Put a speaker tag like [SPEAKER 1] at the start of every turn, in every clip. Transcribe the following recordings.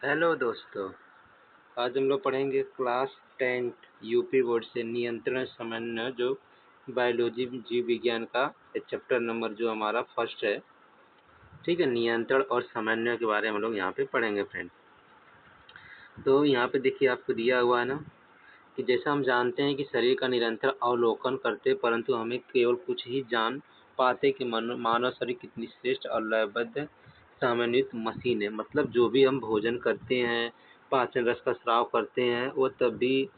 [SPEAKER 1] Hello दोस्तों। आज हम लोग पढ़ेंगे क्लास 10 यूपी बोर्ड से नियंत्रण समन्वय, जो बायोलॉजी जीव विज्ञान का चैप्टर नंबर जो हमारा फर्स्ट है। ठीक है, नियंत्रण और समन्वय के बारे में हम लोग यहाँ पे पढ़ेंगे फ्रेंड। तो यहाँ पे देखिए आपको दिया हुआ है ना कि जैसा हम जानते हैं कि शरीर का निरंतर अवलोकन करते, परंतु हमें केवल कुछ ही जान पाते कि मानव शरीर कितनी श्रेष्ठ और लयबद्ध समन्वित मशीन है। मतलब जो भी हम भोजन करते हैं, पाचन रस का स्राव करते हैं, वो तब भी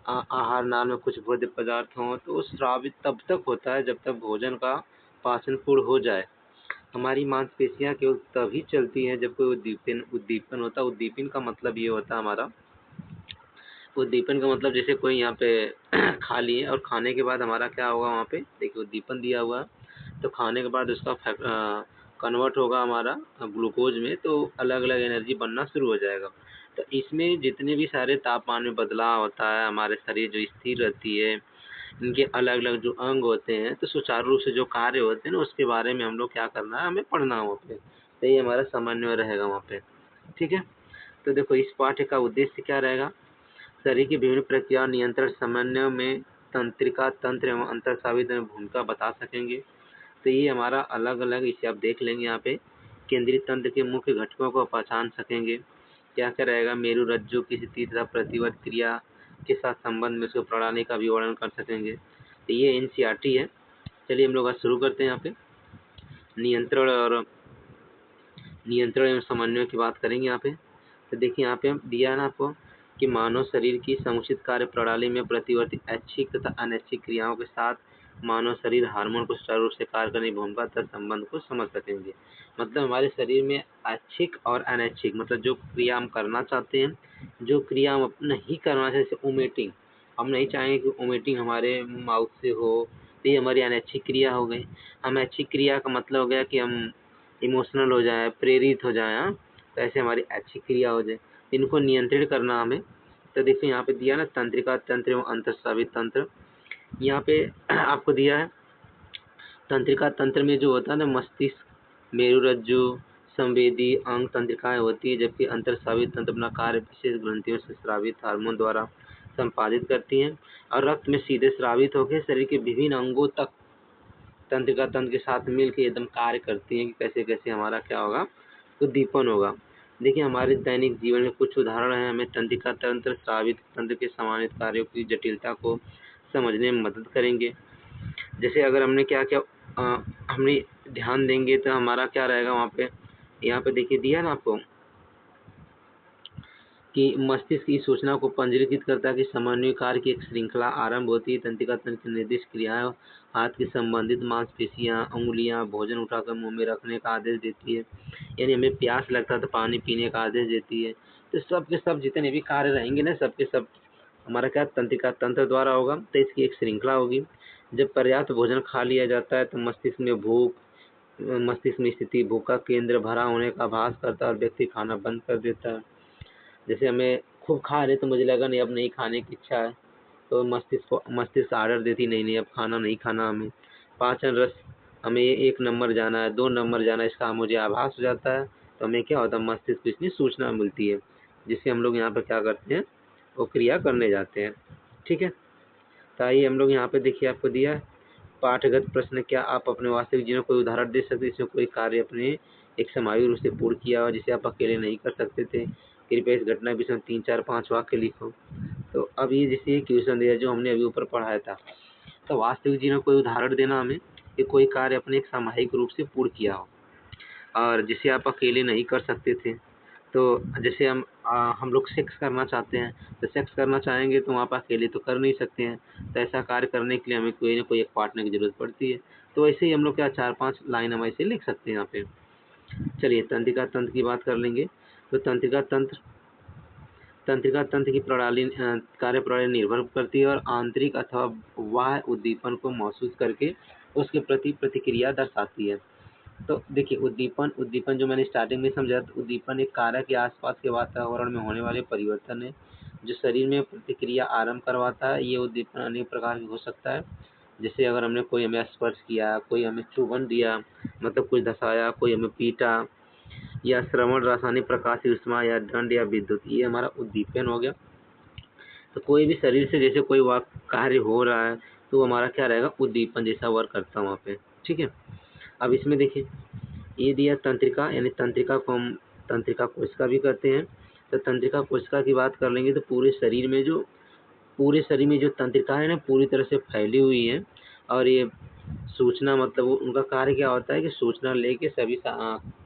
[SPEAKER 1] आहार नाल में कुछ भोज्य पदार्थ हों तो वो स्रावित तब तक होता है जब तक भोजन का पाचन पूर्ण हो जाए। हमारी मांसपेशियां केवल तभी चलती हैं जब कोई उद्दीपन होता है। उद्दीपन का मतलब ये होता है हमारा, उद्दीपन का मतलब जैसे कोई यहाँ पे खा लिए और खाने के बाद हमारा क्या होगा, वहाँ पे देखिए उद्दीपन दिया हुआ है। तो खाने के बाद उसका कन्वर्ट होगा हमारा ग्लूकोज में, तो अलग अलग एनर्जी बनना शुरू हो जाएगा। तो इसमें जितने भी सारे तापमान में बदलाव होता है, हमारे शरीर जो स्थिर रहती है, इनके अलग अलग जो अंग होते हैं, तो सुचारू रूप से जो कार्य होते हैं ना, उसके बारे में हम लोग क्या करना है, हमें पढ़ना है वहाँ पे। तो ये हमारा समन्वय रहेगा वहाँ पे। ठीक है, तो देखो इस पाठ्य का उद्देश्य क्या रहेगा। शरीर की विभिन्न प्रक्रिया नियंत्रण समन्वय में तंत्रिका तंत्र एवं अंतर्सावित में भूमिका बता सकेंगे। तो ये हमारा अलग अलग, इसे आप देख लेंगे यहाँ पे। केंद्रीय तंत्र के मुख्य घटकों को पहचान सकेंगे। क्या क्या रहेगा, मेरु रज्जु की स्थिति तथा प्रतिवर्त क्रिया के साथ संबंध में उसको प्रणाली का भी वर्णन कर सकेंगे। तो ये एनसीईआरटी है। चलिए हम लोग आज शुरू करते हैं। यहाँ पे नियंत्रण एवं समन्वय की बात करेंगे यहाँ पे। तो देखिए यहाँ पे दिया है ना आपको कि मानव शरीर की समुचित कार्य प्रणाली में प्रतिवर्ती ऐच्छिक तथा अनैच्छिक क्रियाओं के साथ मानव शरीर हार्मोन को सुचारू रूप से कार्य करने की भूमिका तथा संबंध को समझ सकेंगे। मतलब हमारे शरीर में ऐच्छिक और अनैच्छिक, मतलब जो क्रिया हम करना चाहते हैं, जो क्रिया हम नहीं करना चाहते, जैसे उमेटिंग, हम नहीं चाहेंगे कि उमेटिंग हमारे माउथ से हो, तो ये हमारी अनैच्छिक क्रिया हो गई। अनैच्छिक क्रिया का मतलब हो गया कि हम इमोशनल हो जाए, प्रेरित हो जाए, हाँ, तो ऐसे हमारी अच्छी क्रिया हो जाए। इनको नियंत्रित करना हमें। तो देखिए यहाँ पे दिया ना तंत्रिका तंत्र एवं अंतस्रावित तंत्र। यहाँ पे आपको दिया है तंत्रिका तंत्र में जो होता है ना, मस्तिष्क, मेरुरज्जु, संवेदी अंग तंत्रिकाएं होती है, जबकि अंतर्स्रावित तंत्र अपना कार्य विशेष ग्रंथियों से स्रावित हार्मोन द्वारा संपादित करती हैं और रक्त में सीधे स्रावित होकर शरीर के विभिन्न अंगों तक तंत्रिका तंत्र के साथ मिलकर एकदम कार्य करती हैं कि कैसे कैसे हमारा क्या होगा, उद्दीपन होगा। देखिए हमारे दैनिक जीवन में कुछ उदाहरण हैं, हमें तंत्रिका तंत्र स्रावित तंत्र के समानित कार्यों की जटिलता को समझने में मदद करेंगे। जैसे अगर हमने क्या क्या हमने ध्यान देंगे तो हमारा क्या रहेगा वहाँ पे। यहाँ पे देखिए दिया ना आपको कि मस्तिष्क की सूचना को पंजीकृत करता है कि समन्वय कार्य की एक श्रृंखला आरंभ होती है। तंत्रिका तंत्र की निर्दिष्ट क्रियाएं हाथ की संबंधित मांसपेशियां, उंगलियां भोजन उठाकर मुंह में रखने का आदेश देती है। यानी हमें प्यास लगता है तो पानी पीने का आदेश देती है। तो सब के सब जितने भी कार्य रहेंगे ना, सब के सब हमारा क्या तंत्रिका तंत्र द्वारा होगा। तो इसकी एक श्रृंखला होगी। जब पर्याप्त भोजन खा लिया जाता है तो मस्तिष्क में स्थिति भूख का केंद्र भरा होने का आभास करता है और व्यक्ति खाना बंद कर देता है। जैसे हमें खूब खा रहे तो मुझे लगा नहीं अब नहीं खाने की इच्छा है, तो मस्तिष्क आर्डर देती नहीं नहीं अब खाना नहीं खाना हमें। पाचन रस, हमें एक नंबर जाना है, 2 नंबर जाना है, इसका मुझे आभास हो जाता है। तो हमें क्या होता है, मस्तिष्क को इतनी सूचना मिलती है जिससे हम लोग यहाँ पर क्या करते हैं, वो क्रिया करने जाते हैं। ठीक है, तो आइए हम लोग यहाँ पे देखिए आपको दिया है पाठगत प्रश्न। क्या आप अपने वास्तविक जीवन कोई उदाहरण दे सकते हैं जिसमें कोई कार्य अपने एक समायोजित रूप से पूर्ण किया हो जिसे आप अकेले नहीं कर सकते थे। कृपया इस घटना के विषय में 3 4 5 वाक्य लिखो। तो अब ये जैसे क्वेश्चन दिया जो हमने अभी ऊपर पढ़ाया था, तो वास्तविक जीवन कोई उदाहरण देना हमें कि कोई कार्य अपने एक सामूहिक रूप से पूर्ण किया हो और जिसे आप अकेले नहीं कर सकते थे। तो जैसे हम लोग सेक्स करना चाहते हैं, तो सेक्स करना चाहेंगे तो वहाँ पर अकेले तो कर नहीं सकते हैं। तो ऐसा कार्य करने के लिए हमें कोई ना कोई एक पार्टनर की जरूरत पड़ती है। तो ऐसे ही हम लोग क्या 4 5 लाइन हम ऐसे लिख सकते हैं यहाँ पे। चलिए तंत्रिका तंत्र की बात कर लेंगे। तो तंत्रिका तंत्र की कार्य प्रणाली निर्भर करती है और आंतरिक अथवा बाह्य उद्दीपन को महसूस करके उसके प्रति प्रतिक्रिया दर्शाती है। तो देखिए उद्दीपन उद्दीपन जो मैंने स्टार्टिंग में समझा, तो उद्दीपन एक कारक के आसपास के वातावरण में होने वाले परिवर्तन है जो शरीर में प्रतिक्रिया आरंभ करवाता है। ये उद्दीपन अनेक प्रकार की हो सकता है। जैसे अगर हमने कोई हमें स्पर्श किया, कोई हमें चुभन दिया, मतलब कुछ धसाया, कोई हमें पीटा, या श्रवण, रासायनिक, प्रकाश, ऊष्मा या दंड या विद्युत, ये हमारा उद्दीपन हो गया। तो कोई भी शरीर से जैसे कोई कार्य हो रहा है तो हमारा क्या रहेगा, उद्दीपन जैसा वर्क करता है वहाँ पे, ठीक है। अब इसमें देखिए ये दिया तंत्रिका, यानी तंत्रिका को हम तंत्रिका कोशिका भी कहते हैं। तो तंत्रिका कोशिका की बात कर लेंगे तो पूरे शरीर में जो तंत्रिका है ना पूरी तरह से फैली हुई है। और ये सूचना मतलब उनका कार्य क्या होता है कि सूचना लेके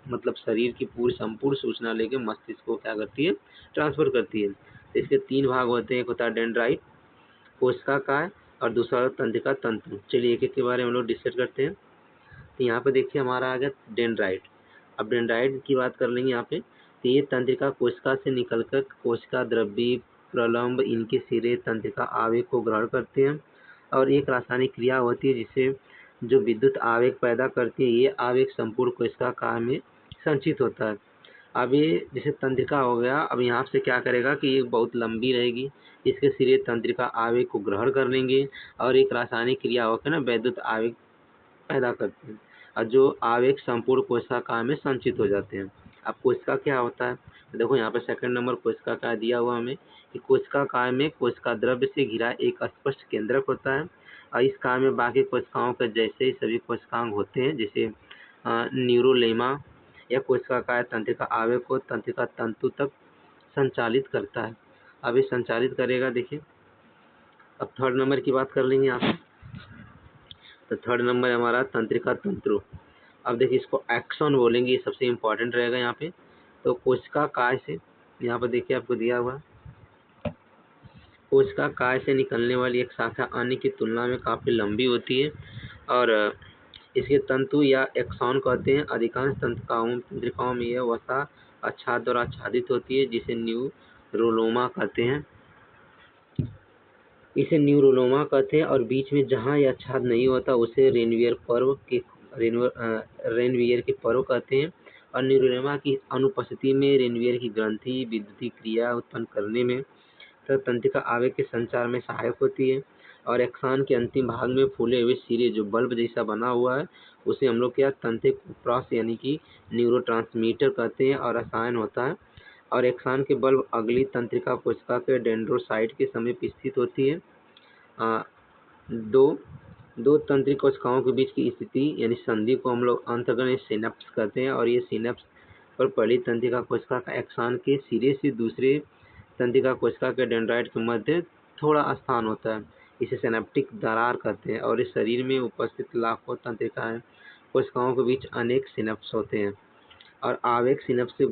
[SPEAKER 1] मतलब शरीर की पूरी संपूर्ण सूचना लेके मस्तिष्क को क्या करती है, ट्रांसफर करती है। तो इसके 3 भाग होते हैं, एक होता है डेंड्राइट, कोशिका काय, और दूसरा तंत्रिका तंतु। चलिए एक एक के बारे में हम लोग डिस्कस करते हैं। तो यहाँ पे देखिए हमारा आ गया डेंड्राइट। अब डेंड्राइट की बात कर लेंगे यहाँ पे। तो ये तंत्रिका कोशिका से निकलकर कोशिका द्रव्य प्रलंब इनके सिरे तंत्रिका आवेग को ग्रहण करते हैं और एक रासायनिक क्रिया होती है जिससे जो विद्युत आवेग पैदा करती है, ये आवेग संपूर्ण कोशिका काय में संचित होता है। अब ये जैसे तंत्रिका हो गया, अब यहाँ से क्या करेगा कि ये बहुत लंबी रहेगी, इसके सिरे तंत्रिका आवेग को ग्रहण कर लेंगे और एक रासायनिक क्रिया होकर ना विद्युत आवेग पैदा करते हैं और जो आवेग संपूर्ण कोशिका काय में संचित हो जाते हैं। अब कोशिका क्या होता है, तो देखो यहाँ पे सेकंड नंबर कोशिका काय दिया हुआ हमें कि कोशिका काय में कोशिका द्रव्य से घिरा एक स्पष्ट केंद्रक होता है और इस काय में बाकी कोशिकाओं के जैसे ही सभी कोशिकांग होते हैं, जैसे न्यूरोलेमा या कोशिका काय तंत्रिका आवेग को तंत्रिका तंतु तक संचालित करता है। अब ये संचालित करेगा। देखिए अब थर्ड नंबर की बात कर लेंगे यहाँ पे। तो थर्ड नंबर हमारा तंत्रिका तंतु। अब देखिए इसको एक्सन बोलेंगे, ये सबसे इम्पोर्टेंट रहेगा यहाँ पे। तो कोशिका काय से, यहाँ पर देखिए आपको दिया हुआ, कोशिका काय से निकलने वाली एक शाखा अन्य की तुलना में काफ़ी लंबी होती है और इसके तंतु या एक्सॉन कहते हैं। अधिकांश तंत्रिकाओं में यह वसा आच्छाद द्वारा आच्छादित होती है जिसे न्यूरोलोमा कहते हैं। और बीच में जहाँ यह आच्छाद नहीं होता उसे रेनवियर के पर्व कहते हैं। और न्यूरोलोमा की अनुपस्थिति में रेनवियर की ग्रंथि विद्युतीय क्रिया उत्पन्न करने में तथा तंत्रिका आवेग के संचार में सहायक होती है। और एक्सान के अंतिम भाग में फूले हुए सिरे जो बल्ब जैसा बना हुआ है उसे हम लोग क्या तंत्रिक प्रॉस यानी कि न्यूरोट्रांसमीटर कहते हैं और रसायन होता है। और एक्सान के बल्ब अगली तंत्रिका कोशिका के डेंड्रोसाइट के समीप स्थित होती है। दो तंत्रिक कोशिकाओं के बीच की स्थिति यानी संधि को हम लोग अंतःगण सिनेप्स कहते हैं और ये सिनेप्स पर पहली तंत्रिका कोशिका का एक्सान के सिरे से दूसरे तंत्रिका कोशिका के डेंड्राइट के मध्य थोड़ा स्थान होता है, इसे सिनेप्टिक दरार कहते हैं। और इस शरीर में उपस्थित लाखों तंत्रिकाएं कोशिकाओं के बीच अनेक सिनेप्स होते हैं और आवेग सिनेप्स से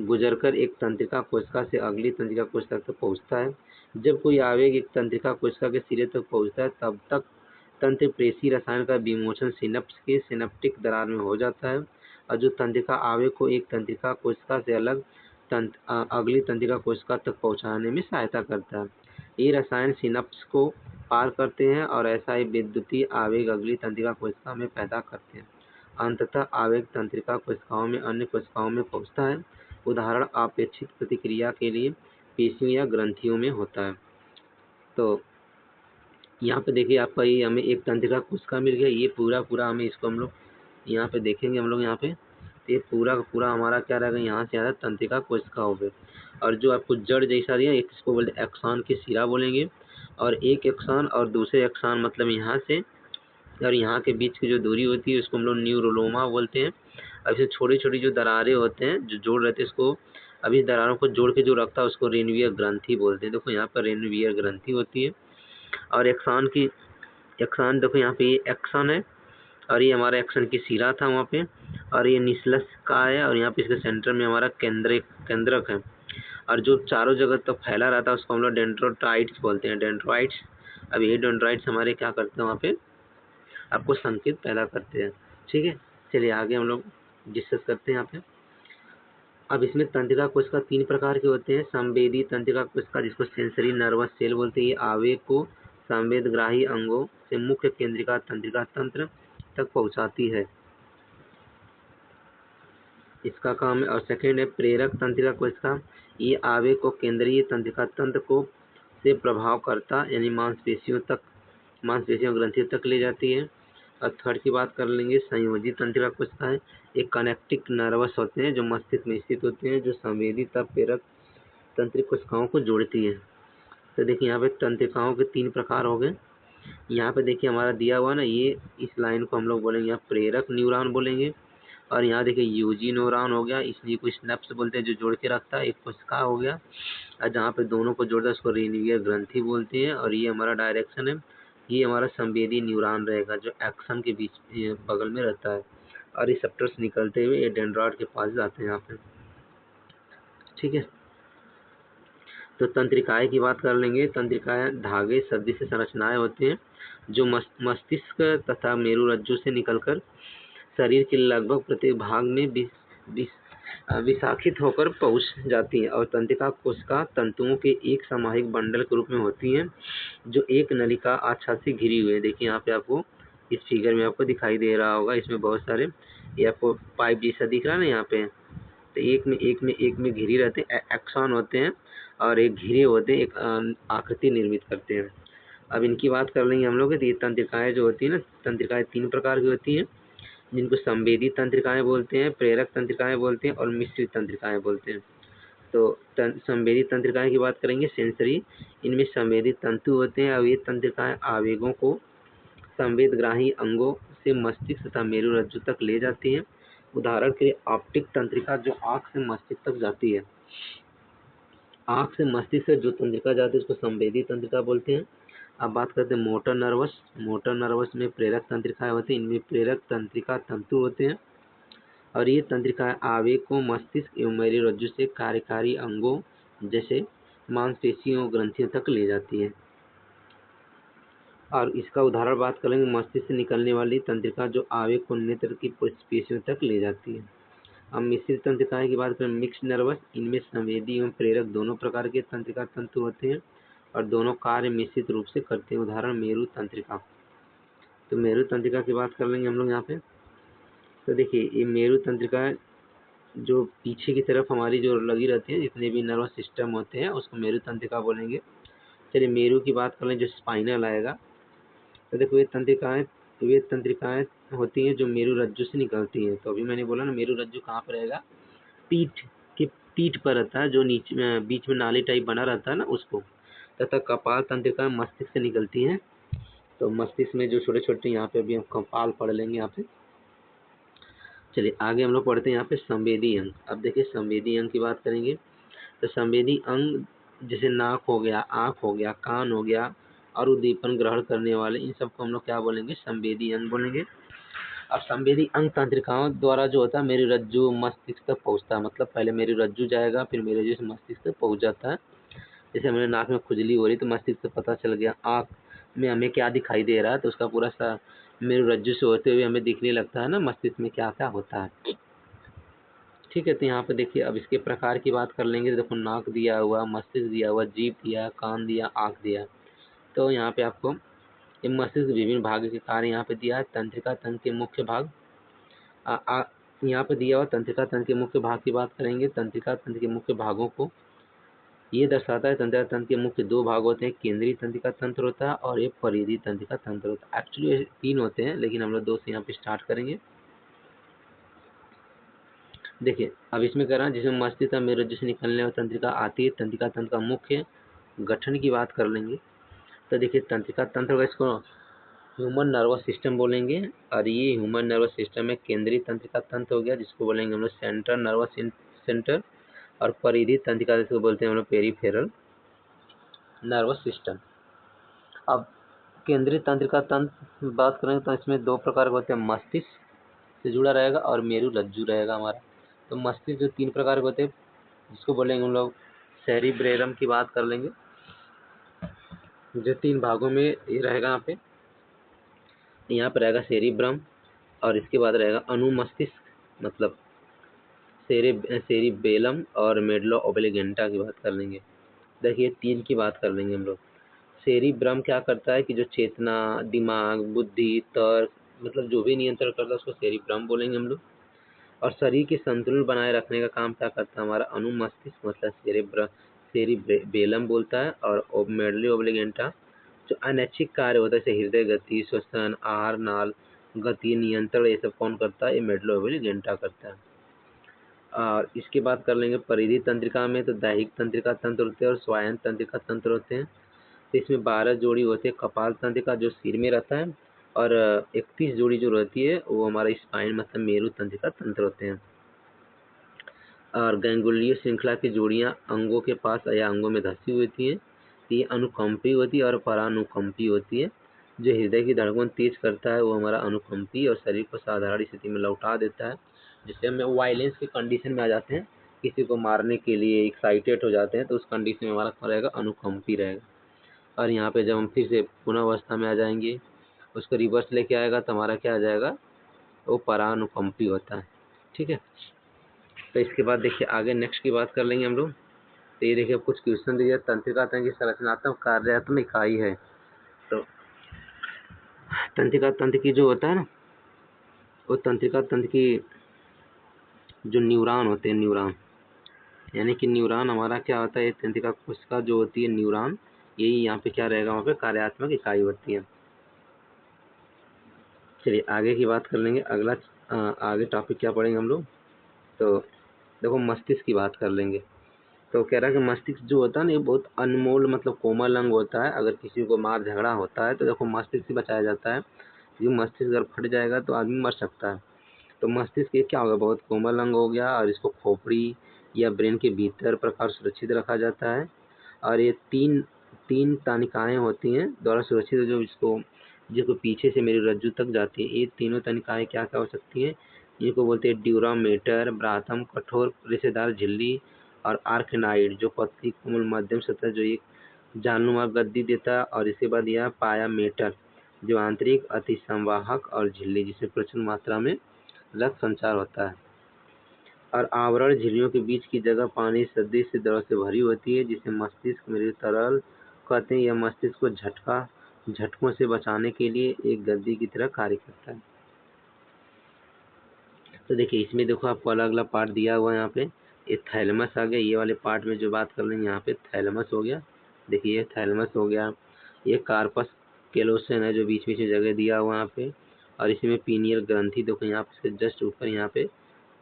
[SPEAKER 1] गुजरकर एक तंत्रिका कोशिका से अगली तंत्रिका कोशिका तक पहुंचता है। जब कोई आवेग एक तंत्रिका कोशिका के सिरे तक पहुंचता है तब तक तंत्र प्रेषी रसायन का विमोचन सिनेप्स के सिनेप्टिक दरार में हो जाता है और जो तंत्रिका आवेग को एक तंत्रिका कोशिका से अलग अगली तंत्रिका कोशिका तक पहुंचाने में सहायता करता है। ये रसायन सिनेप्स को पार करते हैं और ऐसा ही विद्युतीय आवेग अगली तंत्रिका कोशिका में पैदा करते हैं। अंततः आवेग तंत्रिका कोशिकाओं में अन्य कोशिकाओं में पहुंचता है। उदाहरण अपेक्षित प्रतिक्रिया के लिए पेशियों या ग्रंथियों में होता है। तो यहाँ पे देखिए आपका ये हमें एक तंत्रिका कोशिका मिल गया। ये पूरा हमें इसको हम लोग यहाँ पे देखेंगे हम लोग यहाँ पे, तो ये पूरा का पूरा हमारा क्या रहेगा, यहाँ से ज़्यादा तंत्रिका कोशिका हो गए। और जो आपको जड़ जैसा दिया एक इसको बोलते एक्सान के सिरा बोलेंगे और एक एक्सान और दूसरे एक्सान मतलब यहाँ से और यहाँ के बीच की जो दूरी होती है उसको हम लोग न्यूरोलोमा बोलते हैं। अब इसे छोटी छोटी जो दरारें होते हैं जो जोड़ रहते हैं इसको, अभी इस दरारों को जोड़ के जो रखता है उसको रेनवियर ग्रंथि बोलते हैं। देखो यहाँ पर रेनवियर ग्रंथि होती है और एक्सान देखो यहाँ पे ये एक्शन है और ये हमारा एक्शन की सिरा था वहाँ पे और ये निस्लस का है और यहाँ पे इसके सेंटर में हमारा केंद्रक है और जो चारों जगह तक फैला रहता है उसको हम लोग डेंड्रोटाइट्स बोलते हैं, डेंड्राइट्स। अब ये डेंड्राइट्स हमारे क्या करते हैं वहाँ पे आपको संकेत पैदा करते हैं। ठीक है, चलिए आगे हम लोग डिस्कस करते हैं यहाँ पे। अब इसमें तंत्रिका कोशिका 3 प्रकार के होते हैं। संवेदी तंत्रिका कोशिका जिसको सेंसरी नर्वस सेल बोलते हैं, ये आवेग को संवेदग्राही अंगों से मुख्य केंद्रिका तंत्रिका तंत्र तक पहुंचाती है, इसका काम है। और सेकेंड है प्रेरक तंत्रिका कोशिका, ये आवेग को केंद्रीय तंत्रिका तंत्र को से प्रभाव करता यानी मांसपेशियों ग्रंथियों तक ले जाती है। और थर्ड की बात कर लेंगे संयोजी तंत्रिका कोशिकाएं। एक कनेक्टिक नर्वस होते हैं जो मस्तिष्क में स्थित होते हैं, जो संवेदी तथा प्रेरक तंत्रिका कोशिकाओं को जोड़ती है। तो देखिए यहाँ पे तंत्रिकाओं के 3 प्रकार हो गए। यहाँ पे देखिए हमारा दिया हुआ ना, ये इस लाइन को हम लोग बोलेंगे यहाँ प्रेरक न्यूरॉन बोलेंगे। और यहाँ देखिए यूजी न्यूरॉन हो गया, इसलिए कुछ स्नैप्स बोलते हैं जो जोड़ के रखता है, एक कोशिका हो गया। और जहाँ पे दोनों को जोड़ता है उसको रेनिवियर ग्रंथि बोलते हैं। और ये हमारा डायरेक्शन है, ये हमारा संवेदी न्यूरॉन रहेगा जो एक्सन के बीच बगल में रहता है। और रिसेप्टर्स निकलते हुए ये डेंड्राइट के पास जाते हैं यहाँ पे। ठीक है, तो तंत्रिकाएं की बात कर लेंगे। तंत्रिकाएं धागे सदृश संरचनाएं होती हैं जो मस्तिष्क तथा मेरुरज्जु से निकलकर शरीर के लगभग प्रत्येक भाग में विशाखित होकर पहुंच जाती है। और तंत्रिका कोशिका तंतुओं के एक सामूहिक बंडल के रूप में होती हैं जो एक नलिका आच्छाद से घिरी हुई है। देखिए यहाँ पे आपको इस फिगर में आपको दिखाई दे रहा होगा, इसमें बहुत सारे ये आपको पाइप जैसा दिख रहा है ना यहाँ पे। तो एक में घिरी रहते हैं, एक्सॉन होते हैं, और एक घिरे होते हैं, एक आकृति निर्मित करते हैं। अब इनकी बात कर लेंगे हम लोग। तो ये तंत्रिकाएं जो होती है ना, तंत्रिकाएं 3 प्रकार की होती हैं जिनको संवेदी तंत्रिकाएं बोलते हैं, प्रेरक तंत्रिकाएं बोलते हैं और मिश्रित तंत्रिकाएं बोलते हैं। तो संवेदी तंत्रिकाएं की बात करेंगे, सेंसरी। इनमें संवेदी तंतु होते हैं और ये तंत्रिकाएं आवेगों को संवेदग्राही अंगों से मस्तिष्क तथा मेरुरज्जु तक ले जाती हैं। उदाहरण के लिए ऑप्टिक तंत्रिका जो आंख से मस्तिष्क तक जाती है। आंख से मस्तिष्क से जो तंत्रिका जाती है उसको संवेदी तंत्रिका बोलते हैं। अब बात करते हैं मोटर नर्वस। मोटर नर्वस में प्रेरक तंत्रिकाएं होती हैं, इनमें प्रेरक तंत्रिका तंतु होते हैं और ये तंत्रिकाएं आवेग को मस्तिष्क एवं मेरुरज्जु से कार्यकारी अंगों जैसे मांसपेशियों ग्रंथियों तक ले जाती है। और इसका उदाहरण बात करेंगे, मस्तिष्क से निकलने वाली तंत्रिका जो आवेग को नेत्र की पेशियों तक ले जाती है। अब मिश्रित तंत्रिकाएं की बात करें, मिक्स नर्वस। इनमें संवेदी एवं प्रेरक दोनों प्रकार के तंत्रिका तंतु होते हैं और दोनों कार्य मिश्रित रूप से करते हैं। उदाहरण मेरु तंत्रिका। तो मेरु तंत्रिका की बात कर लेंगे हम लोग यहाँ पे। तो देखिए ये मेरु तंत्रिका जो पीछे की तरफ हमारी जो लगी रहती है, जितने भी नर्वस सिस्टम होते हैं उसको मेरु तंत्रिका बोलेंगे। चलिए मेरु की बात कर लें, जो स्पाइनल आएगा। तो देखो वे तंत्रिकाएं होती हैं जो मेरुरज्जु से निकलती हैं। तो अभी मैंने बोला ना, मेरुरज्जु कहाँ पर रहेगा, पीठ के पीठ पर रहता है, जो नीचे में बीच में नाली टाइप बना रहता है ना उसको। तथा कपाल तंत्रिका मस्तिष्क से निकलती हैं। तो मस्तिष्क में जो छोटे छोटे, यहाँ पे अभी हम कपाल पढ़ लेंगे यहाँ पे। चलिए आगे हम लोग पढ़ते हैं यहाँ पे संवेदी अंग। अब देखिए संवेदी अंग की बात करेंगे। तो संवेदी अंग जैसे नाक हो गया, आँख हो गया, कान हो गया और उद्दीपन ग्रहण करने वाले, इन सबको हम लोग क्या बोलेंगे, संवेदी अंग बोलेंगे। अब संवेदी अंग तंत्रिकाओं द्वारा जो होता है मेरुरज्जु मस्तिष्क तक पहुंचता है। मतलब पहले मेरुरज्जु जाएगा, फिर मेरुरज्जु से मस्तिष्क तक पहुंच जाता है। जैसे हमारे नाक में खुजली हो रही तो मस्तिष्क से पता चल गया। आँख में हमें क्या दिखाई दे रहा है तो उसका पूरा सा मेरुरज्जु से होते हुए हमें दिखने लगता है ना मस्तिष्क में क्या क्या होता है। ठीक है, तो यहाँ पे देखिए अब इसके प्रकार की बात कर लेंगे। तो देखो नाक दिया हुआ, मस्तिष्क दिया हुआ, जीभ दिया, कान दिया, आँख दिया। तो यहाँ पे आपको ये मस्तिष्क विभिन्न भाग के कार्य यहाँ पे दिया है। तंत्रिका तंत्र के मुख्य भाग यहाँ पे दिया हुआ तंत्रिका तंत्र के मुख्य भाग की बात करेंगे। तंत्रिका तंत्र के मुख्य भागों को ये दर्शाता है। तंत्रिका तंत्र के मुख्य 2 भाग होते हैं, केंद्रीय तंत्रिका तंत्र होता है और एक परिधि तंत्रिका तंत्र होता है। एक्चुअली 3 होते हैं लेकिन हम लोग 2 से यहाँ पे स्टार्ट करेंगे। देखिए अब इसमें कर रहा है जिसमें मस्तिष्क और मेरुरज्जु से निकलने वाली तंत्रिका आती है। तंत्रिका तंत्र का मुख्य गठन की बात कर लेंगे। तो देखिए तंत्रिका तंत्र का इसको ह्यूमन नर्वस सिस्टम बोलेंगे और ये ह्यूमन नर्वस सिस्टम में केंद्रीय तंत्रिका तंत्र हो गया जिसको बोलेंगे हम लोग सेंट्रल नर्वस सेंटर। और परिधि तंत्रिका जिसको बोलते हैं हम लोग पेरीफेरल नर्वस सिस्टम। अब केंद्रीय तंत्रिका तंत्र बात करें तो इसमें 2 प्रकार के होते हैं, मस्तिष्क से जुड़ा रहेगा और मेरुरज्जु रहेगा हमारा। तो मस्तिष्क जो 3 प्रकार के होते हैं जिसको बोलेंगे हम लोग सेरिब्रेरम की बात कर लेंगे, जो 3 भागों में ये रहेगा। यहाँ पे रहेगा सेरिब्रम और इसके बाद रहेगा अनुमस्तिष्क मतलब सेरिबेलम और मेडुला ओब्लिगेंटा की बात कर लेंगे। देखिए 3 की बात कर लेंगे हम लोग। सेरिब्रम क्या करता है कि जो चेतना, दिमाग, बुद्धि, तर्क मतलब जो भी नियंत्रण करता है उसको सेरिब्रम बोलेंगे हम लोग। और शरीर के संतुलन बनाए रखने का काम क्या करता है हमारा अनुमस्तिष्क मतलब सेरिबेलम बोलता है। और मेडुला ओब्लिगेंटा जो अनैच्छिक कार्य होता है जैसे हृदय गति, श्वसन, आहार नाल गति नियंत्रण ये सब कौन करता है? ये मेडुल्ला ऑब्लिगेंटा करता है। और इसके बाद कर लेंगे परिधि तंत्रिका में तो दैहिक तंत्रिका तंत्र होते हैं और स्वायन तंत्रिका तंत्र होते हैं। तो इसमें 12 जोड़ी होते हैं कपाल तंत्रिका जो सिर में रहता है, और 31 जोड़ी जो रहती है वो हमारा स्पाइन मतलब मेरु तंत्रिका तंत्र होते हैं। और गैंगुलीय श्रृंखला की जोड़ियां अंगों के पास या अंगों में धसी हुई होती हैं। तो ये अनुकंपी होती है और परानुकंपी होती है। जो हृदय की धड़कन तेज करता है वो हमारा अनुकंपी और शरीर को साधारण स्थिति में लौटा देता है, जिससे हम वायलेंस की कंडीशन में आ जाते हैं, किसी को मारने के लिए एक्साइटेड हो जाते हैं, तो उस कंडीशन में हमारा क्या रहेगा? अनुकंपी रहेगा। और यहाँ पे जब हम फिर से पुनः अवस्था में आ जाएंगे, उसको रिवर्स लेके आएगा तो हमारा क्या आ जाएगा? वो परानुकंपी होता है। ठीक है, तो इसके बाद देखिए आगे नेक्स्ट की बात कर लेंगे हम लोग। तो ये देखिए कुछ क्वेश्चन दिया, तंत्रिका तंत्र की संरचनात्मक कार्यात्मक इकाई है। तो तंत्रिका तंत्र की जो होता है ना, वो तंत्रिका तंत्र की जो न्यूरॉन होते हैं, न्यूरॉन यानी कि न्यूरॉन हमारा क्या होता है? तंत्रिका कोशिका जो होती है न्यूरॉन, यही यहाँ पे क्या रहेगा? वहाँ पे कार्यात्मक इकाई होती है। चलिए आगे की बात कर लेंगे। अगला आगे टॉपिक क्या पढ़ेंगे हम लोग? तो देखो मस्तिष्क की बात कर लेंगे। तो कह रहा है कि मस्तिष्क जो होता है ना, ये बहुत अनमोल मतलब कोमल अंग होता है। अगर किसी को मार झगड़ा होता है तो देखो मस्तिष्क से बचाया जाता है, क्योंकि मस्तिष्क अगर फट जाएगा तो आदमी मर सकता है। तो मस्तिष्क ये क्या होगा? बहुत कोमल अंग हो गया, और इसको खोपड़ी या ब्रेन के भीतर प्रकार सुरक्षित रखा जाता है। और ये तीन तीन तनिकाएं होती हैं द्वारा सुरक्षित, जो जिसको पीछे से मेरी रज्जु तक जाती है। ये तीनों तनिकाएं क्या क्या हो सकती हैं? इनको बोलते हैं ड्यूरामेटर, ब्राथम कठोर रेशेदार झिल्ली, और आर्कनाइड जो पतली कोमल मध्यम सतह जो एक जालनुमा गद्दी देता है। और इसके बाद यह पायामेटर जो आंतरिक अतिसंवाहक और झिल्ली जिसमें प्रचुर मात्रा में रक्त संचार होता है। और आवरण झिल्लियों के बीच की जगह पानी सदृश द्रव से भरी होती है, जिसे मस्तिष्क में तरल कहते हैं। यह मस्तिष्क को झटकों से बचाने के लिए एक गद्दी की तरह कार्य करता है। तो देखिए इसमें देखो आपको अलग अलग पार्ट दिया हुआ है। यहाँ पे ये थैलेमस आ गया, ये वाले पार्ट में जो बात कर रहे हैं यहाँ पे थैलेमस हो गया। देखिए ये थैलेमस हो गया। ये कार्पस कैलोसन है जो बीच बीच में जगह दिया हुआ यहाँ पे। और इसमें पीनियल ग्रंथि देखो यहाँ पे इसके जस्ट ऊपर यहाँ पे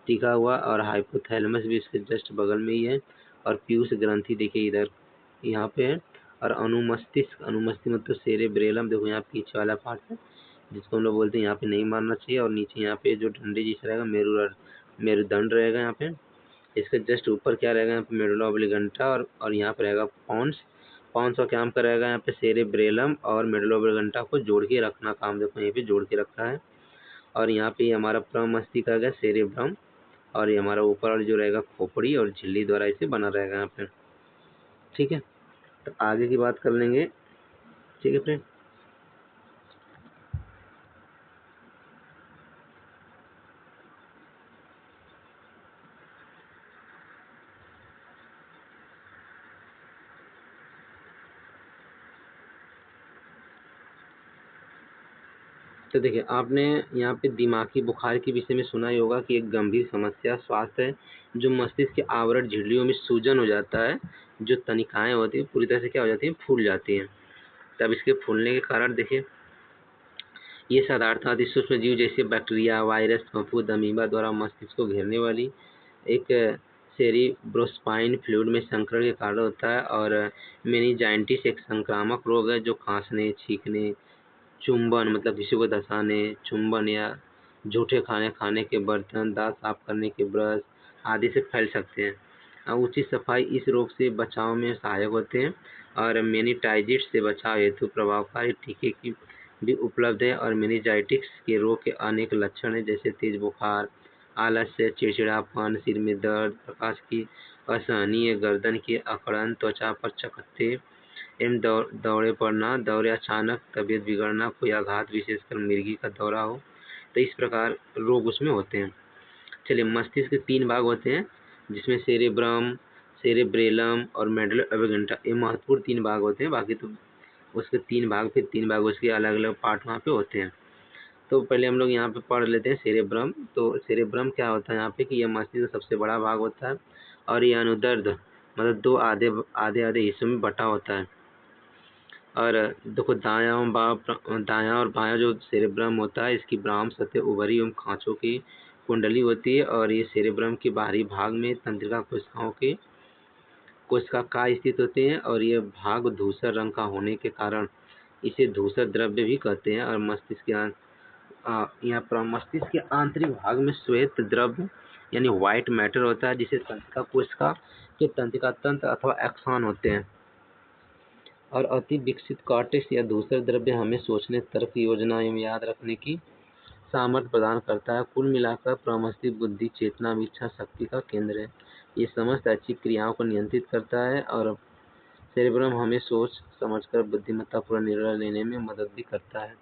[SPEAKER 1] टिका हुआ, और हाइपोथैलेमस भी इसके जस्ट बगल में ही है। और पीयूष ग्रंथि देखिए इधर यहाँ पे है। और अनुमस्तिष्क मतलब सेरेब्रेलम देखो यहाँ पीछे वाला पार्ट है, जिसको हम लोग बोलते हैं यहाँ पे नहीं मारना चाहिए। और नीचे यहाँ पे जो डंडे जैसा रहेगा मेरुदंड रहेगा यहाँ पे। इसके जस्ट ऊपर क्या रहेगा? यहाँ पे मेडुला ऑब्लिगेंटा, और यहाँ पे रहेगा पॉन्स। पॉन्स का काम करेगा यहाँ पे सेरेब्रेलम और मेडुला ऑब्लिगेंटा को जोड़ के रखना काम, देखो यहीं पे जोड़ के रखा है। और यहाँ पे हमारा प्रमस्तिष्क आ गया सेरेब्रम, और ये हमारा ऊपर वाला जो रहेगा खोपड़ी और झिल्ली द्वारा इसे बना रहेगा यहाँ पे। ठीक है, तो आगे की बात कर लेंगे। ठीक है फ्रेंड, तो देखिए आपने यहाँ पे दिमागी बुखार के विषय में सुना ही होगा कि एक गंभीर समस्या स्वास्थ्य है, जो मस्तिष्क के आवरण झिल्लियों में सूजन हो जाता है। जो तनिकाएं होती है पूरी तरह से क्या हो जाती हैं? फूल जाती हैं। तब इसके फूलने के कारण देखिए ये साधारणतः अति सूक्ष्म जीव जैसे बैक्टीरिया, वायरस, फफूंद, अमीबा द्वारा मस्तिष्क को घेरने वाली एक सेरिब्रोस्पाइन फ्लूइड में संकरण के कारण होता है। और मेनिंजाइटिस एक संक्रामक रोग है जो खांसने, छींकने, चुंबन मतलब किसी को धंसाने, चुंबन या झूठे खाने खाने के बर्तन, दांत साफ करने के ब्रश आदि से फैल सकते हैं। उचित सफाई इस रोग से बचाव में सहायक होते हैं। और मेनिंजाइटिस से बचाव हेतु प्रभावकारी टीके की भी उपलब्ध है। और मेनिंजाइटिस के रोग के अनेक लक्षण हैं, जैसे तेज बुखार, आलस्य, चिड़चिड़ापन, सिर में दर्द, प्रकाश की असहनीय, गर्दन की अकड़न, त्वचा पर चकत्ते एवं दौरे पड़ना, दौरे अचानक, तबीयत बिगड़ना, कोई आघात विशेषकर मिर्गी का दौरा हो, तो इस प्रकार रोग उसमें होते हैं। चलिए मस्तिष्क के 3 भाग होते हैं, जिसमें सेरेब्रम, सेरेब्रेलम और मेडुला ऑब्लिगेंटा ये महत्वपूर्ण 3 भाग होते हैं। बाकी तो उसके 3 भाग, फिर 3 भाग उसके अलग अलग पार्ट वहाँ पे होते हैं। तो पहले हम लोग यहाँ पे पढ़ लेते हैं सेरेब्रम। तो सेरेब्रम क्या होता है यहाँ पे कि यह मस्तिष्क का सबसे बड़ा भाग होता है, और यह अनुदैर्ध्य मतलब 2 आधे आधे हिस्सों में बटा होता है। और देखो दायां और बायां जो सेरेब्रम होता है, इसकी ब्राह्म सतह उभरी एवं खांचों की कुंडली होती है, और ये सेरेब्रम के बाहरी भाग में तंत्रिका कोशिका काय स्थित होते हैं, और ये भाग धूसर रंग का होने के कारण इसे धूसर द्रव्य भी कहते हैं। और यहाँ पर मस्तिष्क के आंतरिक भाग में श्वेत द्रव्य यानी व्हाइट मैटर होता है, जिसे तंत्रिका कोशिका के तंत्रिका तंत्र अथवा एक्सॉन होते हैं। और अति विकसित कॉर्टेक्स या धूसर द्रव्य हमें सोचने, तर्क, योजना एवं याद रखने की सामर्थ्य प्रदान करता है। कुल मिलाकर प्रमस्तिष्क बुद्धि, चेतना, इच्छा शक्ति का केंद्र है। ये समस्त ऐच्छिक क्रियाओं को नियंत्रित करता है, और सेरेब्रम हमें सोच समझकर बुद्धिमत्तापूर्ण निर्णय लेने में मदद भी करता है।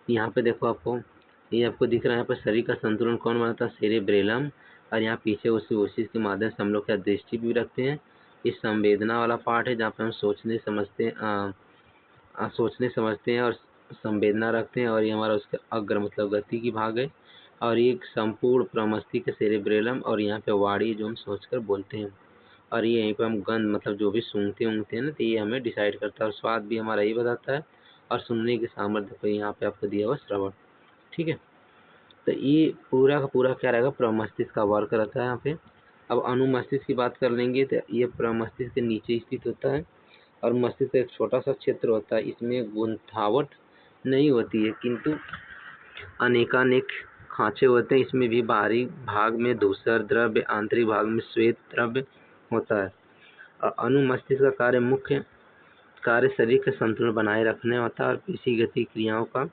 [SPEAKER 1] यहाँ पे देखो ये आपको दिख रहा है, यहाँ पर शरीर का संतुलन कौन बनाता है? सेरेब्रेलम। और यहाँ पीछे उसी के माध्यम से हम लोग क्या दृष्टि भी रखते हैं। ये संवेदना वाला पार्ट है, जहाँ पे हम सोचने समझते हैं और संवेदना रखते हैं, और ये हमारा उसके अग्र मतलब गति की भाग है। और ये एक संपूर्ण प्रमस्तिष्क सेरेब्रेलम, और यहाँ पे वाणी जो हम सोचकर बोलते हैं, और ये यहीं पे हम गंध मतलब जो भी सूंघते हैं ना, तो ये हमें डिसाइड करता है। और स्वाद भी हमारा ये बताता है, और सुनने की सामर्थ्य को यहाँ पे आपको दिया हुआ श्रवण। ठीक है, तो ये पूरा का पूरा क्या रहेगा? प्रमस्तिष्क का वर्क रहता है यहाँ पे। अब अनुमस्तिष्क की बात कर लेंगे, तो ये प्रमस्तिष्क के नीचे स्थित होता है, और मस्तिष्क एक छोटा सा क्षेत्र होता है। इसमें गुंथावट नहीं होती है, किंतु अनेकानेक खांचे होते हैं। इसमें भी बाहरी भाग में धूसर द्रव्य, आंतरिक भाग में श्वेत द्रव्य होता है। अनुमस्तिष्क का मुख्य कार्य शरीर का संतुलन बनाए रखने होता है, और पेशी गति क्रियाओं का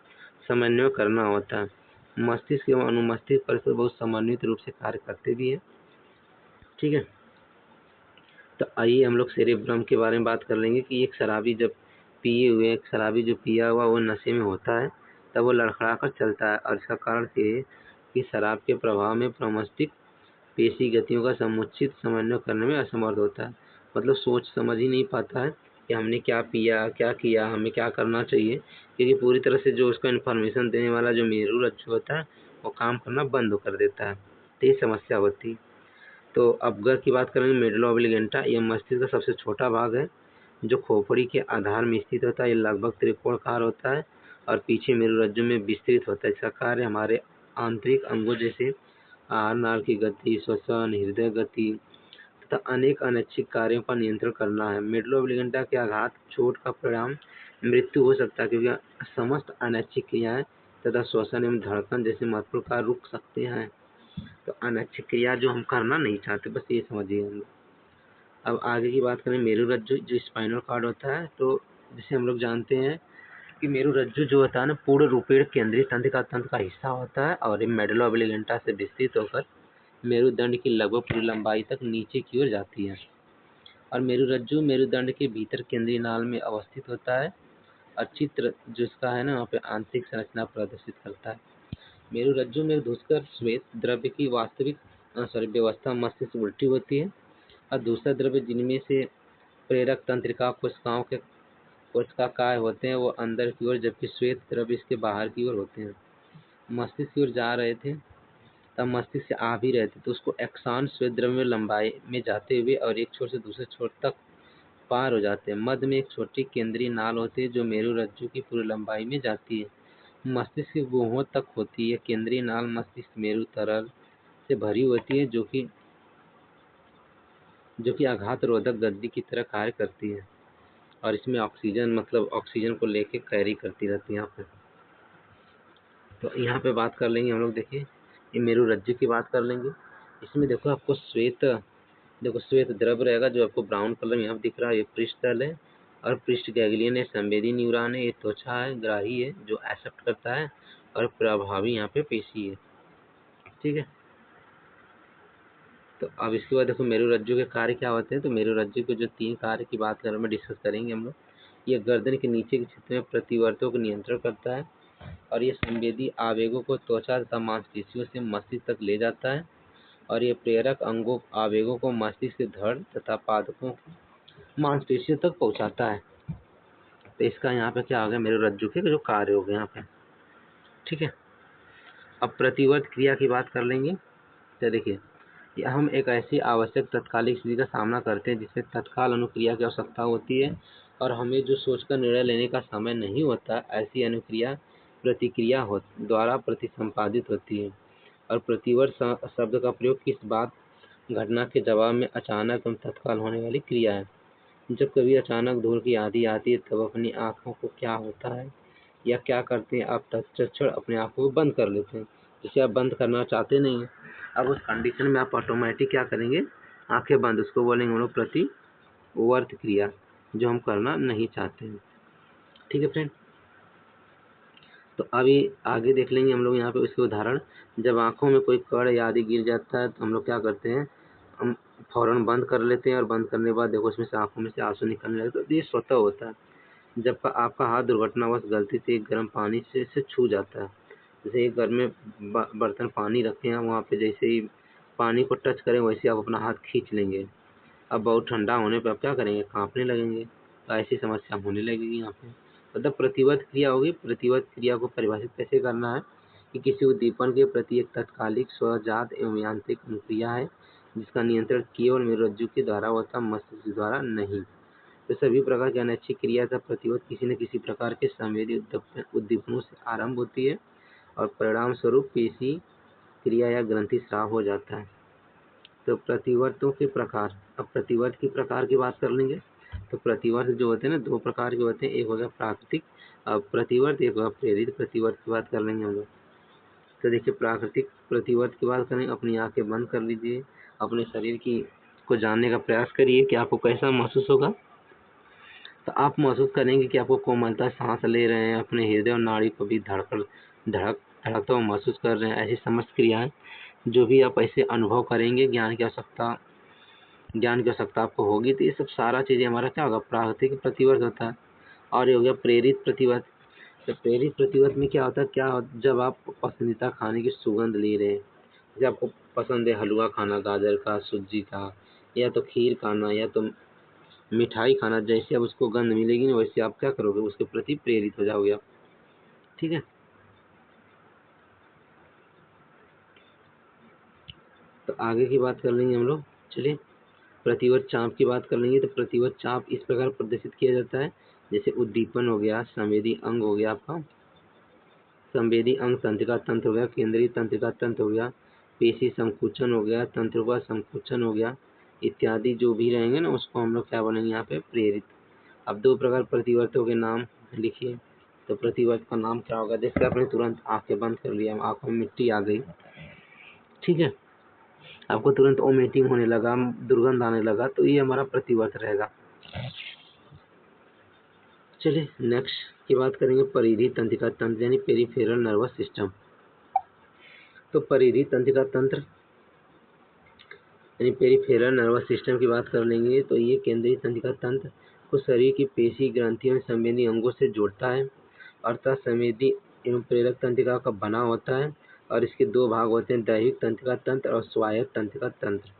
[SPEAKER 1] समन्वय करना होता है। मस्तिष्क एवं अनुमस्तिष्क परस्पर बहुत समन्वित रूप से कार्य करते भी है। ठीक है, तो आइए हम लोग सेरेब्रम के बारे में बात कर लेंगे कि एक शराबी जो पिया हुआ वो नशे में होता है, तब वो लड़खड़ा कर चलता है, और इसका कारण ये है कि शराब के प्रभाव में प्रमस्तिष्क पेशी गतियों का समुचित समन्वय करने में असमर्थ होता है। मतलब सोच समझ ही नहीं पाता है कि हमने क्या पिया, क्या किया, हमें क्या करना चाहिए, क्योंकि पूरी तरह से जो उसका इन्फॉर्मेशन देने वाला जो मेरुरज्जु होता है वो काम करना बंद कर देता है, तो ये समस्या होती है। तो अपगर की बात करेंगे, मेडुला ऑब्लिगेंटा, यह मस्तिष्क का सबसे छोटा भाग है जो खोपड़ी के आधार में स्थित होता है। ये लगभग त्रिकोणाकार होता है, और पीछे मेरुरज्जु में विस्तृत होता है। इसका कार्य हमारे आंतरिक अंगों जैसे आहार नाल की गति, श्वसन, हृदय गति तथा अनेक अनैच्छिक कार्यों का नियंत्रण करना है। मेडुला ऑब्लिगेंटा के आघात, चोट का परिणाम मृत्यु हो सकता है, क्योंकि समस्त अनैच्छिक क्रियाएं तथा श्वसन एवं धड़कन जैसे महत्वपूर्ण कार्य रुक सकते हैं। तो अनैच्छिक क्रिया जो हम करना नहीं चाहते, बस ये समझिए हम लोग। अब आगे की बात करें, मेरुरज्जु जो स्पाइनल कॉर्ड होता है, तो जैसे हम लोग जानते हैं कि मेरुरज्जु जो होता है ना, पूर्ण रूपेण केंद्रीय तंत्रिका तंत्र का हिस्सा होता है, और ये मेडुला ऑब्लिगेंटा से विस्तृत होकर मेरुदंड की लगभग पूरी लंबाई तक नीचे की ओर जाती है। और मेरुरज्जु मेरुदंड के भीतर केंद्रीय नाल में अवस्थित होता है, और चित्र जिसका है ना वहाँ पे आंतरिक संरचना प्रदर्शित करता है। मेरुरज्जु में धूसर श्वेत द्रव्य की व्यवस्था मस्तिष्क उल्टी होती है, और दूसरा द्रव्य जिनमें से प्रेरक तंत्रिका कोशिकाएं होते हैं वो अंदर की ओर, जबकि श्वेत द्रव्य इसके बाहर की ओर होते हैं। मस्तिष्क की ओर जा रहे थे तब मस्तिष्क से आ भी रहे थे, तो उसको एक्सान श्वेत द्रव्य में लंबाई में जाते हुए और एक छोर से दूसरे छोर तक पार हो जाते हैं। मध्य में एक छोटी केंद्रीय नाल होती है जो मेरुरज्जु की पूरी लंबाई में जाती है, मस्तिष्क के गुहों तक होती है। केंद्रीय नाल मस्तिष्क मेरु तरल से भरी होती है, जो कि आघात रोधक गद्दी की तरह कार्य करती है, और इसमें ऑक्सीजन को लेके कैरी करती रहती है यहाँ पे। तो यहाँ पे बात कर लेंगे हम लोग, देखिए ये मेरुरज्जु की बात कर लेंगे। इसमें देखो आपको श्वेत द्रव्य रहेगा जो आपको ब्राउन कलर में यहाँ दिख रहा है, ये पृष्ठतल है, और पृष्ठ गैंग्लियन है, संवेदी न्यूरॉन है, ये त्वचा है, ग्राही है जो एक्सेप्ट करता है, और प्रभावी यहाँ पे पेशी है। ठीक है, तो अब इसके बाद देखो मेरुरज्जु के कार्य क्या होते हैं। तो मेरुरज्जु के जो 3 कार्य की बात करें, डिस्कस करेंगे हम लोग। ये गर्दन के नीचे के क्षेत्र में प्रतिवर्तों को नियंत्रण करता है, और ये संवेदी आवेगों को त्वचा तथा मांसपेशियों से मस्तिष्क तक ले जाता है, और ये प्रेरक आवेगों को मस्तिष्क के धड़ तथा पादपों की मांसपेशियों तक पहुंचाता है। तो इसका यहाँ पे क्या हो गया, मेरुरज्जु के जो कार्य हो गए यहाँ पे। ठीक है, अब प्रतिवर्त क्रिया की बात कर लेंगे। तो देखिए, हम एक ऐसी आवश्यक तत्कालिक स्थिति का सामना करते हैं जिसमें तत्काल अनुक्रिया की आवश्यकता होती है, और हमें जो सोचकर निर्णय लेने का समय नहीं होता, ऐसी अनुक्रिया प्रतिक्रिया द्वारा प्रतिसंपादित होती है। और प्रतिवर्त शब्द का प्रयोग किस बात घटना के जवाब में अचानक एवं तत्काल होने वाली क्रिया है। जब कभी अचानक धूल की आंधी आती है तब अपनी आंखों को क्या होता है या क्या करते हैं, आप तत्क्षण अपने आंखों को बंद कर लेते हैं। जिसे आप बंद करना चाहते नहीं हैं, अब उस कंडीशन में आप ऑटोमेटिक क्या करेंगे, आंखें बंद। उसको बोलेंगे हम लोग प्रतिवर्त क्रिया, जो हम करना नहीं चाहते हैं। ठीक है फ्रेंड, तो अभी आगे देख लेंगे हम लोग यहाँ पे उसके उदाहरण। जब आंखों में कोई कण या आदि गिर जाता है तो हम लोग क्या करते हैं, हम फौरन बंद कर लेते हैं, और बंद करने के बाद देखो उसमें से आंखों में से आंसू निकलने लगते हैं। तो ये स्वतः होता है। जब आपका हाथ दुर्घटनावश गलती से गर्म पानी से छू जाता है, जैसे एक घर में बर्तन पानी रखे हैं, वहाँ पे जैसे ही पानी को टच करें वैसे आप अपना हाथ खींच लेंगे। अब बहुत ठंडा होने पर आप क्या करेंगे, कांपने लगेंगे। तो ऐसी समस्या होने लगेगी यहाँ पे। मतलब प्रतिवर्त क्रिया होगी। प्रतिवर्त क्रिया को परिभाषित कैसे करना है कि किसी उद्दीपन के प्रति एक तत्कालिक स्वजात एवं यांत्रिक अनुक्रिया है जिसका नियंत्रण केवल मेरुरज्जु के द्वारा होता, मस्तिष्क द्वारा नहीं। तो सभी प्रकार की अनैच्छिक क्रिया का प्रतिवर्त किसी न किसी प्रकार के संवेदी उद्दीपनों से आरंभ होती है और परिणाम स्वरूप पेशी क्रिया या ग्रंथि स्राव हो जाता है। तो प्रतिवर्तों के प्रकार, अब प्रतिवर्त के प्रकार की बात कर लेंगे। तो प्रतिवर्त जो होते हैं ना, दो प्रकार के होते हैं, एक होगा प्राकृतिक प्रतिवर्त, एक होगा प्रेरित प्रतिवर्त की बात कर लेंगे हम लोग। तो देखिए, प्राकृतिक प्रतिवर्त की बात करें, अपनी आंखें बंद कर लीजिए, अपने शरीर की को जानने का प्रयास करिए कि आपको कैसा महसूस होगा। तो आप महसूस करेंगे कि आपको कोमलता, सांस ले रहे हैं, अपने हृदय और नाड़ी को भी धड़कता हुआ महसूस कर रहे हैं। ऐसी समस्त क्रियाएं जो भी आप ऐसे अनुभव करेंगे, ज्ञान की आवश्यकता आपको होगी। तो ये सब सारा चीज़ें हमारा क्या होगा, प्राकृतिक प्रतिवर्त होता है। और ये हो गया प्रेरित प्रतिवर्त। तो प्रेरित प्रतिवर्त में क्या होता है, जब आप पसंदीदा खाने की सुगंध ले रहे हैं, जैसे आपको पसंद है हलवा खाना, गाजर का, सूजी का, या तो खीर खाना, या तो मिठाई खाना, जैसे अब उसको गंध मिलेगी ना वैसे आप क्या करोगे, उसके प्रति प्रेरित हो जाओगे आप। ठीक है, तो आगे की बात कर लेंगे हम लोग। चलिए, प्रतिवर्त चाप की बात कर लेंगे। तो प्रतिवर्त चाप इस प्रकार प्रदर्शित किया जाता है, जैसे उद्दीपन हो गया, संवेदी अंग हो गया आपका, संवेदी अंग तंत्रिका तंत्र हो गया, केंद्रीय तंत्रिका तंत्र हो गया, पेशी संकुचन हो गया, तंत्रिका संकुचन हो गया, इत्यादि जो भी रहेंगे ना उसको हम लोग क्या बोलेंगे यहाँ पे, प्रेरित। अब दो प्रकार प्रतिवर्तों के नाम लिखिए। तो प्रतिवर्त का नाम क्या होगा, जैसे आपने तुरंत आंखें बंद कर लिया, आंखों में मिट्टी आ गई, ठीक है, आपको तुरंत वोमिटिंग होने लगा, दुर्गंध आने लगा, तो ये हमारा प्रतिवर्त रहेगा। चलिए नेक्स्ट की बात करेंगे, परिधि तंत्रिका तंत्र यानी पेरिफेरल नर्वस सिस्टम। तो परिधि तंत्रिका तंत्र यानी पेरिफेरल नर्वस सिस्टम की बात कर लेंगे। तो ये केंद्रीय तंत्रिका तंत्र को शरीर की पेशी, ग्रंथियों, संवेदी अंगों से जोड़ता है, अर्थात संवेदी एवं प्रेरक तंत्रिका का बना होता है। और इसके दो भाग होते हैं, दैहिक तंत्रिका तंत्र और स्वायत्त तंत्रिका तंत्र।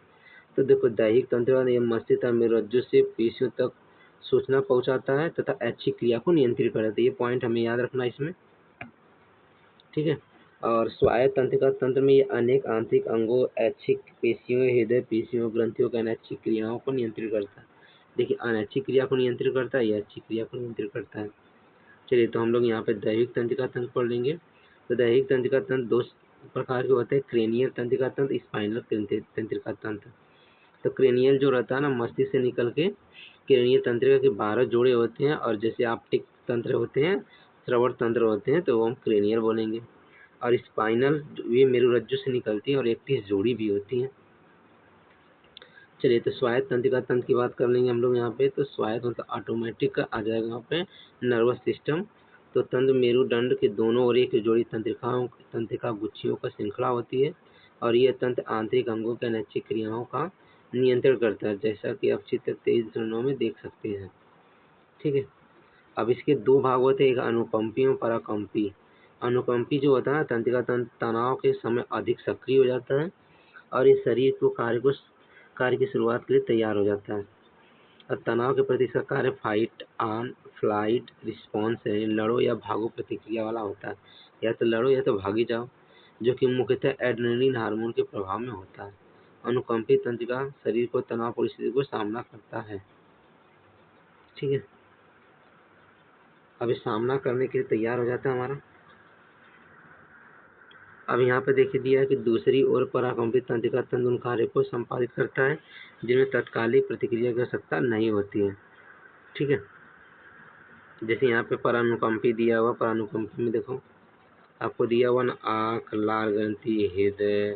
[SPEAKER 1] तो देखो, दैहिक तंत्रिका ये मस्तिष्क और मेरुरज्जु से पेशियों तक सूचना पहुंचाता है तथा ऐच्छिक क्रिया को नियंत्रित करता है। ये पॉइंट हमें याद रखना है इसमें, ठीक है। और स्वायत्त तंत्रिका तंत्र में ये अनेक आंतरिक अंगों, ऐच्छिक पेशियों, हृदय पेशियों, ग्रंथियों के अनैच्छिक क्रियाओं को नियंत्रित करता है। देखिए, अनैच्छिक क्रिया को नियंत्रित करता है या ऐच्छिक क्रिया को नियंत्रित करता है। चलिए, तो हम लोग यहाँ पे दैहिक तंत्रिका तंत्र पढ़ लेंगे। तो दैहिक तंत्रिका तंत्र दो प्रकार के होते हैं, क्रेनियल तंत्रिका तंत्र, स्पाइनल तंत्रिका तंत्र। तो क्रेनियल जो रहता है ना, मस्तिष्क से निकल के क्रेनियल तंत्रिका के 12 जोड़े होते हैं, और जैसे ऑप्टिक तंत्र होते हैं, श्रवण तंत्र होते हैं, तो वो हम क्रेनियल बोलेंगे। और स्पाइनल ये मेरुरज्जु से निकलती है और 31 जोड़ी भी होती हैं। चलिए, तो स्वायत्त तंत्रिका तंत्र की बात कर लेंगे हम लोग यहाँ पे। तो स्वायत्त मतलब ऑटोमेटिक आ जाएगा यहाँ पे, नर्वस सिस्टम। तो तंत्र मेरुदंड के दोनों ओर एक जोड़ी तंत्रिका गुच्छियों का श्रृंखला होती है, और यह तंत्र आंतरिक अंगों के अनैच्छिक क्रियाओं का नियंत्रण करता है, जैसा कि आप चित्र 23 में देख सकते हैं। ठीक है, अब इसके दो भाग होते हैं, एक अनुकंपी और पराकंपी। अनुकंपी जो होता है ना, तंत्रिका तंत्र तनाव के समय अधिक सक्रिय हो जाता है, और इस शरीर को कार्य की शुरुआत के लिए तैयार हो जाता है। और तनाव के प्रति इसका कार्य फाइट ऑन फ्लाइट रिस्पॉन्स है, लड़ो या भागो प्रतिक्रिया वाला होता है, या तो लड़ो या तो भागी जाओ, जो कि मुख्यतः एड्रेनलिन हार्मोन के प्रभाव में होता है। अनुकंपित तंत्रिका शरीर को तनाव परिस्थिति को सामना करता है। ठीक है, अभी सामना करने के लिए तैयार हो जाता है हमारा। अब यहाँ पे देखिए दिया है कि दूसरी ओर पराकंपित तंत्रिका तंतु उन कार्यों को संपादित करता है जिनमें तत्कालिक प्रतिक्रिया की आवश्यकता नहीं होती है। ठीक है, जैसे यहाँ पे परानुकंपी दिया हुआ, परानुकंपी में देखो आपको दिया हुआ ना, आँख, लार ग्रंथि, हृदय,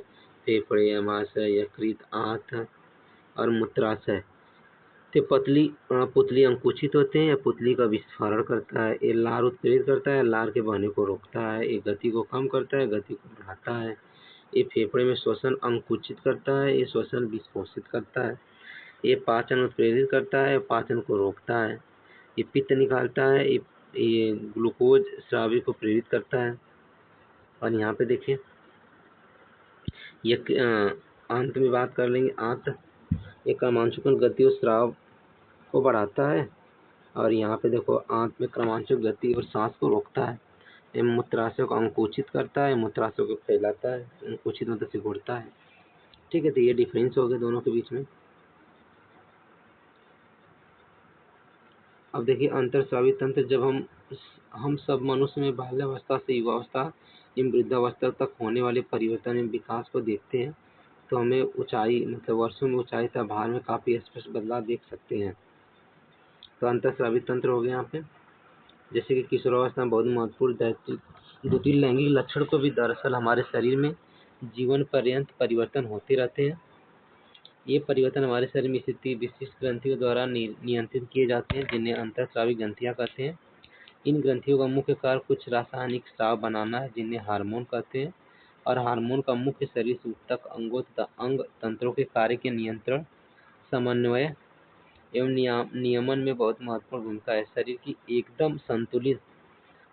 [SPEAKER 1] फेफड़े, अमाशय, यकृत, आंत और मूत्राशय। तो पुतली अंकुचित होते हैं या पुतली का विस्फारण करता है। ये लार उत्प्रेरित करता है, लार के बहने को रोकता है। ये गति को कम करता है, गति को बढ़ाता है। ये फेफड़े में श्वसन अंकुचित करता है, ये श्वसन विस्फोषित करता है। ये पाचन उत्प्रेरित करता है, पाचन को रोकता है। ये पित्त निकालता है, ये ग्लूकोज स्रावी को प्रेरित करता है। और यहाँ पे देखिए ये अंत में बात कर लेंगे। आंत ये क्रमांशुकन गति और स्राव को बढ़ाता है। और यहाँ पे देखो आंत में क्रमांशक गति और सांस को रोकता है। ये मूत्राशय को अंकुचित करता है, मूत्राशय को फैलाता है, अंकुचित मतलब सिकुड़ता है। ठीक है, तो ये डिफरेंस हो गया दोनों के बीच में। अब देखिए अंतरस्रावी तंत्र, जब हम सब मनुष्य में बाल्यावस्था से युवावस्था एवं वृद्धावस्था तक होने वाले परिवर्तन एवं विकास को देखते हैं तो हमें ऊंचाई मतलब वर्षों में ऊंचाई तथा भार में काफी स्पष्ट बदलाव देख सकते हैं। तो अंतरस्रावी तंत्र हो गया यहाँ पे। जैसे कि किशोरावस्था में बहुत महत्वपूर्ण द्वितीय लैंगिक लक्षण को भी दरअसल हमारे शरीर में जीवन पर्यंत परिवर्तन होते रहते हैं। ये परिवर्तन हमारे शरीर में स्थित विशिष्ट ग्रंथियों द्वारा नियंत्रित किए जाते हैं, जिन्हें अंतःस्रावी ग्रंथियां कहते हैं। इन ग्रंथियों का मुख्य कार्य कुछ रासायनिक स्राव बनाना है, जिन्हें हार्मोन कहते हैं। और हार्मोन का मुख्य शरीर से ऊतक, अंगों तथा अंग तंत्रों के कार्य के नियंत्रण, समन्वय एवं नियमन में बहुत महत्वपूर्ण भूमिका है। शरीर की एकदम संतुलित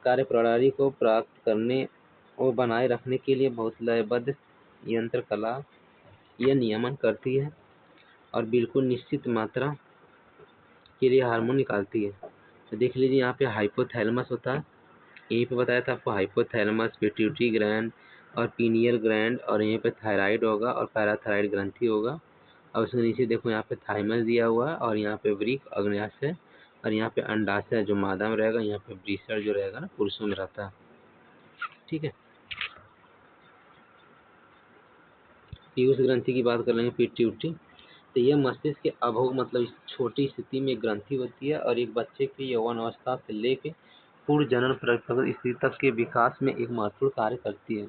[SPEAKER 1] कार्य प्रणाली को प्राप्त करने और बनाए रखने के लिए बहुत लयबद्ध यंत्र कला यह नियमन करती है और बिल्कुल निश्चित मात्रा के लिए हार्मोन निकालती है। तो देख लीजिए यहाँ पे हाइपोथैलेमस होता है, यहीं पे बताया था आपको हाइपोथैलेमस, पिट्यूटरी ग्लैंड और पीनियल ग्लैंड, और यहीं पे थायराइड होगा और पैराथायराइड ग्रंथि होगा। और उसके नीचे देखो यहाँ पे थाइमस दिया हुआ है, और यहाँ पे वृक्क, अग्न्याशय, और यहाँ पे अंडाशय जो मादा में रहेगा, यहाँ पे वृषण जो रहेगा ना पुरुषों में रहता है। ठीक है, पीयूष ग्रंथि की बात कर लेंगे, पिट्यूटरी। तो यह मस्तिष्क के अभोग मतलब छोटी स्थिति में ग्रंथि होती है और एक बच्चे की यौवन अवस्था से लेकर पूर्ण जनन प्रगत स्थिति तक के विकास में एक महत्वपूर्ण कार्य करती है।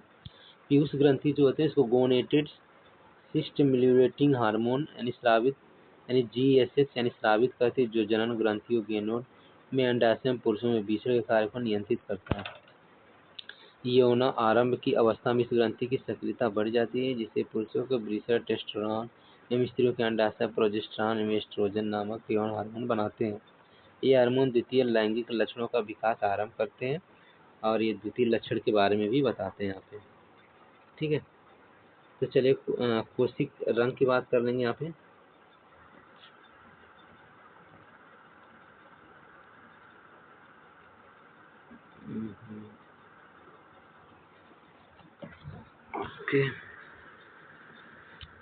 [SPEAKER 1] पीयूष ग्रंथि जो होते हैं इसको गोनेटेड स्टिमुलेटिंग हार्मोन यानी स्रावित यानी GSH यानी स्रावित करते हैं, जो जनन ग्रंथियों गेनोड में अंडाशय में पुरुषों में बीसर के कार्य को नियंत्रित करता है। यौन आरंभ की अवस्था में इस ग्रंथि की सक्रियता बढ़ जाती है, जिससे पुरुषों के वृषण टेस्टोस्टेरोन एवं स्त्रियों के अंडाशय प्रोजेस्टेरॉन एवं एस्ट्रोजन नामक यौन हार्मोन बनाते हैं। ये हार्मोन द्वितीय लैंगिक लक्षणों का विकास आरंभ करते हैं और ये द्वितीय लक्षण के बारे में भी बताते हैं यहाँ पे। ठीक है, तो चलिए कोशिक रंग की बात कर लेंगे यहाँ पे। ओके,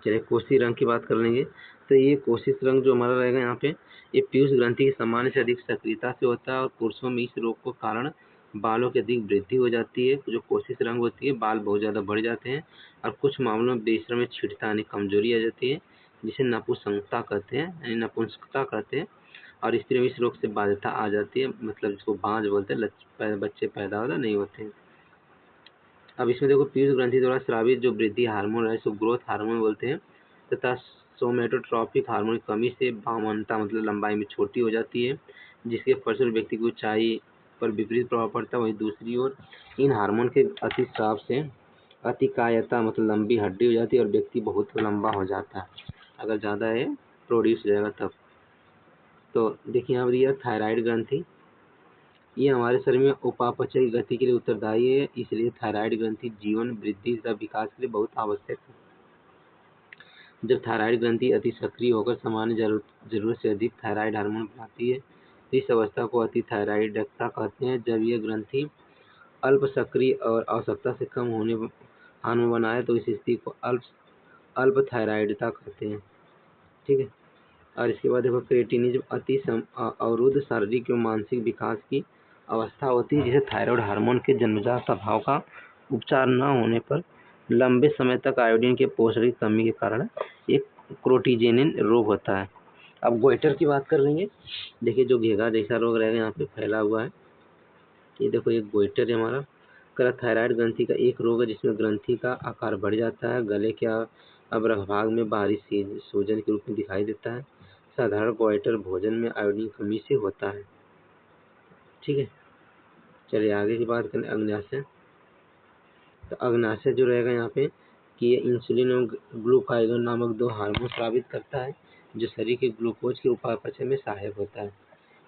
[SPEAKER 1] चलिए कोशिक रंग की बात कर लेंगे। तो ये कोशिक रंग जो हमारा रहेगा यहाँ पे, ये पीयूष ग्रंथि की सामान्य से अधिक सक्रियता से होता है और पुरुषों में इस रोग को कारण बालों की अधिक वृद्धि हो जाती है। जो कोशिक रंग होती है बाल बहुत ज़्यादा बढ़ जाते हैं और कुछ मामलों में बेशर्म में छिड़ता यानी कमजोरी आ जाती है, जिसे नपुंसकता कहते हैं यानी नपुंसकता कहते हैं। और स्त्रियों में इस रोग से बाध्यता आ जाती है, मतलब जिसको बांझ बोलते हैं, बच्चे पैदा होता नहीं होते हैं। अब इसमें देखो पीयूष ग्रंथि द्वारा स्रावित जो वृद्धि हार्मोन है इसको ग्रोथ हार्मोन बोलते हैं, तथा सोमेटोट्रॉपिक हार्मोन की कमी से बामनता मतलब लंबाई में छोटी हो जाती है, जिसके फलस्वरूप व्यक्ति की ऊंचाई पर विपरीत प्रभाव पड़ता है। वहीं दूसरी ओर इन हार्मोन के अतिस्राव से अतिकायता मतलब लंबी हड्डी हो जाती है और व्यक्ति बहुत लंबा हो जाता है अगर ज़्यादा है प्रोड्यूस हो जाएगा तब। तो देखिए यहाँ पर यह थायराइड ग्रंथि, ये हमारे शरीर में उपापचय की गति के लिए उत्तरदायी है, इसलिए थायराइड ग्रंथि जीवन वृद्धि तथा विकास के लिए बहुत आवश्यक है। जब थायराइड ग्रंथि अति सक्रिय होकर सामान्य जरूरत से अधिक थायराइड हार्मोन बनाती है, इस अवस्था को अति थायराइडता कहते हैं। जब यह ग्रंथि अल्प सक्रिय और आवश्यकता से कम होने हार्मोन बनाए तो इस स्थिति को अल्प थायराइडता कहते हैं। ठीक है, और इसके बाद देखो क्रिएटिनिज्म अवरुद्ध शारीरिक एवं मानसिक विकास की अवस्था होती है जिसे थायराइड हार्मोन के जन्मजात अभाव का उपचार न होने पर लंबे समय तक आयोडीन के पोषण की कमी के कारण एक क्रोटिजेनिन रोग होता है। अब गोइटर की बात कर लेंगे। देखिए जो घेगा जैसा रोग रहेगा यहाँ पे फैला हुआ है, ये देखो एक गोइटर है हमारा। थायराइड ग्रंथि का एक रोग है जिसमें ग्रंथि का आकार बढ़ जाता है, गले के अग्रभाग में बाहरी सूजन के रूप में दिखाई देता है। साधारण गोइटर भोजन में आयोडीन कमी से होता है। ठीक है, चलिए आगे की बात करें अग्नाशय। तो अग्नाशय जो रहेगा यहाँ पे कि ये इंसुलिन और ग्लूकागॉन नामक दो हार्मोन स्रावित करता है जो शरीर के ग्लूकोज के उपापचय में सहायक होता है।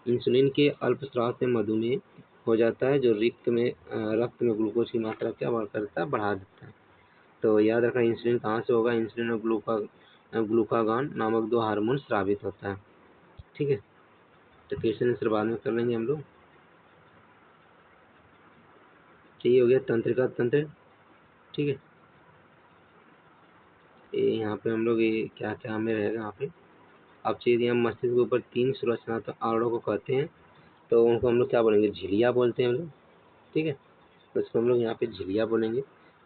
[SPEAKER 1] इंसुलिन के अल्प स्राव से मधुमेह हो जाता है जो रक्त में ग्लूकोज की मात्रा क्या करता है, बढ़ा देता है। तो याद रखना इंसुलिन कहाँ से होगा, इंसुलिन और ग्लूकागॉन नामक दो हार्मोन स्रावित होता है। ठीक है, तो क्वेश्चन आंसर बाद में कर लेंगे हम लोग। ये हो गया तंत्रिका तंत्र। ठीक है, ये यहाँ पे हम लोग ये क्या क्या हमें रहेगा यहाँ पे। अब चलिए हम मस्तिष्क के ऊपर 3 संरचनात्मक आवरणों को कहते हैं, तो उनको हम लोग क्या बोलेंगे, झिल्लियाँ बोलते हैं हम लोग। ठीक है, तो इसको हम लोग यहाँ पे झिल्लियाँ बोलेंगे।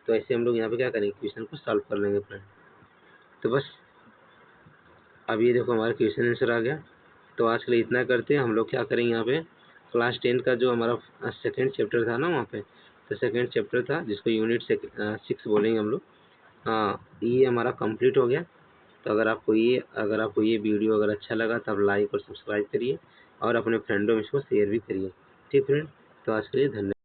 [SPEAKER 1] तो ऐसे हम लोग यहाँ पे क्या करेंगे, क्वेश्चन को सॉल्व कर लेंगे फ्रेंड। तो बस अब ये देखो हमारा क्वेश्चन आंसर आ गया। तो आज के लिए इतना करते हैं। हम लोग क्या करेंगे यहाँ पे क्लास 10 का जो हमारा सेकेंड चैप्टर था ना, वहाँ पे तो सेकेंड चैप्टर था जिसको यूनिट 6 बोलेंगे हम लोग। हाँ, ये हमारा कंप्लीट हो गया। तो अगर आपको ये वीडियो अगर अच्छा लगा तो आप लाइक और सब्सक्राइब करिए और अपने फ्रेंडों में इसको शेयर भी करिए। ठीक फ्रेंड, तो आज के लिए धन्यवाद।